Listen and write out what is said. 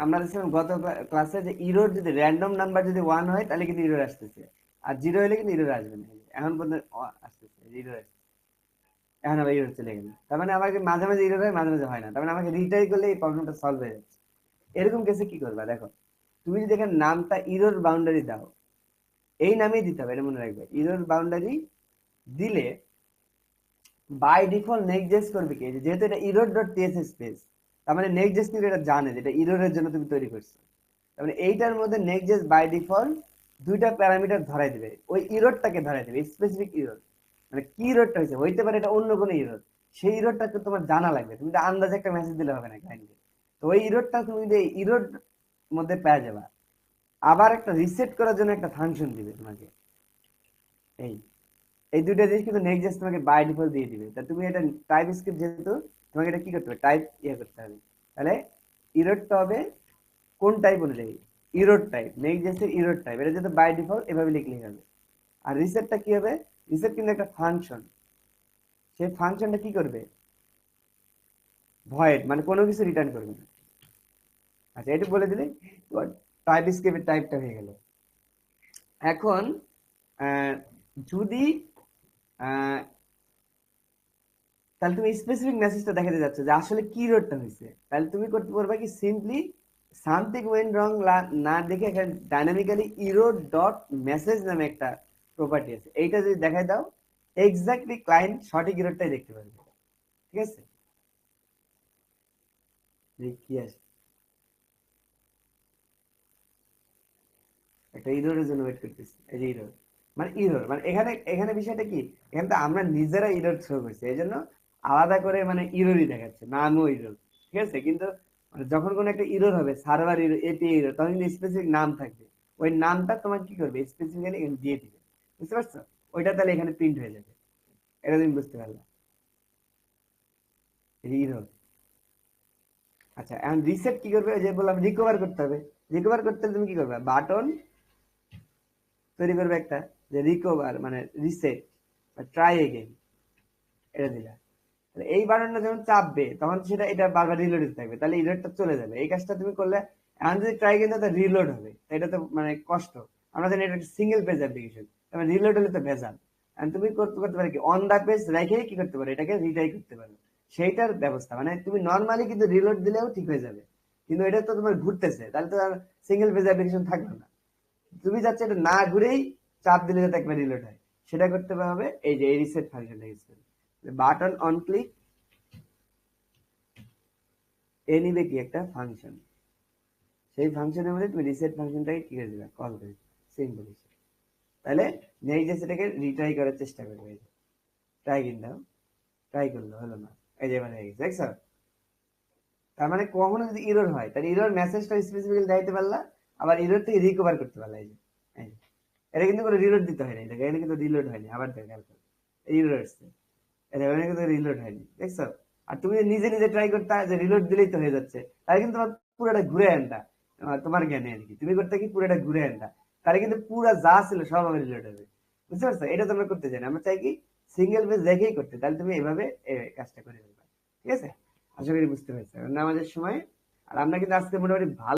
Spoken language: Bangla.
আমরা দেখছিলাম গত ক্লাসে যে ইরোর যদি র্যান্ডম নাম্বার যদি 1 হয় তাহলে কিন্তু ইরোর আসতেছে, আর 0 হলে কিন্তু ইরোর আসবে না। এখন পর্যন্ত আসতেছে, ইরোর আসছে, এখন আবার ইরোর চলে গেল। তার মানে আমাকে মাঝে মাঝে ইরোর হয়, মাঝে মাঝে হয় না। তার মানে আমাকে রিট্রাই করলে এই প্রবলেমটা সলভ হয়ে যাচ্ছে। এরকম কেসে কি করবা দেখো, তুমি যদি এখানে নামটা ইরোর বাউন্ডারি দাও, এই নামেই দিতে হবে, এটা মনে রাখবে। ইরোর বাউন্ডারি দিলে বাই ডিফল্ট নেক্সট করবে কি, যেহেতু এটা ইরোর ডট টিএসএস স্পেস, তার মানে নেক্সট কিন্তু এটা জানে যেটা ইরোরের জন্য তুমি তৈরি করছো। তার মানে এইটার মধ্যে নেক্সট বাই ডিফল্ট দুইটা প্যারামিটার ধরাই দিবে, ওই ইরোরটাকে ধরাই দিবে, স্পেসিফিক ইরোর। মানে কি ইরোরটা হয়েছে, হইতে পারে এটা অন্য কোনো ইরোর, সেই ইরোরটাকে তোমার জানা লাগবে। তুমি তো আন্দাজে একটা মেসেজ দিলে হবে না ক্লায়েন্টকে। তো ওই ইরোরটা তুমি যদি ইরোর মধ্যে পেয়ে যাবা, আবার একটা রিসেট করার জন্য একটা ফাংশন দিবে তোমাকে। এই এই দুইটা জিনিস কিন্তু নেক্সট তোমাকে বাই ডিফল্ট দিয়ে দিবে। তা তুমি এটা টাইপ স্ক্রিপ্ট যেহেতু, তোমাকে এটা কি করতে হবে, টাইপ করতে হবে। তাহলে ইরোডটা হবে কোন টাইপ অনুযায়ী, Erode type, next Erode type, এটা যেহেতু বাই ডিফল্ট এভাবে লিখলেই হবে। আর রিসেটটা কি হবে, রিসেট কিন্তু একটা ফাংশন, সেই ফাংশনটা কি করবে, ভয়েড, মানে কোনো কিছু রিটার্ন করবে না। আচ্ছা, এটা বলে দিলে টাইপ স্ক্রিপ্টের টাইপটা হয়ে গেল। এখন যদি তাহলে তুমি স্পেসিফিক মেসেজটা দেখাতে যাচ্ছ যে আসলে কি রোডটা হয়েছে, তাহলে তুমি করতে পারবে কি, সিম্পলি সামথিং ওয়েন্ট রং না দেখে এখানে ডাইনামিক্যালি ইরো ডট মেসেজ নামে একটা প্রপার্টি আছে, এইটা যদি দেখাই দাও, এক্স্যাক্টলি ক্লায়েন্ট সঠিক ইরোডটাই দেখতে পারবে। ঠিক আছে, কি আছে, একটা ইরোরের জন্য ওয়েট করতেছি, এই যে ইরোর, মানে ইরোর মানে এখানে এখানে বিষয়টা কি, এখানে তো আমরা নিজেরা ইরোর থ্রো করছি, এই জন্য আলাদা করে মানে ইরোরই দেখাচ্ছে, নামও ইরোর। ঠিক আছে, কিন্তু মানে যখন কোনো একটা ইরোর হবে, সার্ভার ইরোর, এপিআই ইরোর, তখন কিন্তু স্পেসিফিক নাম থাকবে, ওই নামটা তোমার কি করবে, স্পেসিফিক্যালি এখানে দিয়ে দিবে। বুঝতে পারছো, ওইটা তাহলে এখানে প্রিন্ট হয়ে যাবে। এটা তুমি বুঝতে পারলে, ইরোর। আচ্ছা, এখন রিসেট কি করবে, ওই যে বললাম রিকভার করতে হবে। রিকভার করতে হলে তুমি কি করবে, বাটন তৈরি করবে একটা, যে রিকভার মানে রিসেট বা ট্রাই এগেইন, এটা দিলা। এই বাটনটা যখন চাপবে তখন সেটা এটা বারবার রিলোড হতে থাকবে, তাহলে ইরোডটা চলে যাবে। এই কাজটা তুমি করলে, এখন যদি ট্রাই কিন্তু রিলোড হবে, এটা তো মানে কষ্ট। আমরা জানি এটা একটা সিঙ্গেল পেজ অ্যাপ্লিকেশন, তবে রিলোড হলে তো ভেজাল। আর তুমি করতে করতে পারো কি, অন দা পেজ রেখেই কি করতে পারো, এটাকে রিট্রাই করতে পারো। সেইটার ব্যবস্থা, মানে তুমি নর্মালি কিন্তু রিলোড দিলেও ঠিক হয়ে যাবে, কিন্তু এটা তো তোমার ঘুরতেছে, তাহলে তো আর সিঙ্গেল পেজ অ্যাপ্লিকেশন থাকবে না। তুমি যাচ্ছে এটা না ঘুরেই চাপ দিলে যাতে একবার রিলোড হয়, সেটা করতে হবে এই যে এই রিসেট ফাংশনটা ইউজ করে। বাটন অন ক্লিক, এ নিবে কি একটা ফাংশন, সেই ফাংশনের মধ্যে তুমি রিসেট ফাংশনটাকে কি করে দিবে, কল করে সিম্পল। তাহলে নেক্সট সেটাকে রিট্রাই করার চেষ্টা করবে, ট্রাই কিন দাও, ট্রাই করলো হলো না, এই যে এবার হয়ে গেছে, দেখছো। তার মানে কখনো যদি ইরর হয়, তাহলে ইরর মেসেজটা স্পেসিফিক্যালি দিতে পারলা, আবার ইরর থেকে রিকভার করতে পারলা। এই যে এটা কিন্তু কোনো রিলোড দিতে হয় না, এটা এখানে কিন্তু রিলোড হয়নি, আবার দেখো ইরর আসছে, এটা এখানে কিন্তু রিলোড হয়নি, দেখছো। আর তুমি নিজে নিজে ট্রাই করতে যে রিলোড দিলেই তো হয়ে যাচ্ছে, তাহলে কিন্তু তোমার পুরোটা ঘুরে আনতা, তোমার জ্ঞানে আর কি, তুমি করতে কি পুরোটা ঘুরে আনতা, তাহলে কিন্তু পুরো যা ছিল সব আমার রিলোড হবে। বুঝতে পারছো, এটা তোমরা করতে চাই না, আমরা চাই কি সিঙ্গেল পেজ দেখেই করতে, তাহলে তুমি এভাবে কাজটা করে ফেলবা। ঠিক আছে, আশা করি বুঝতে পারছো। নামাজের সময়, আর আমরা কিন্তু আজকে মোটামুটি ভালো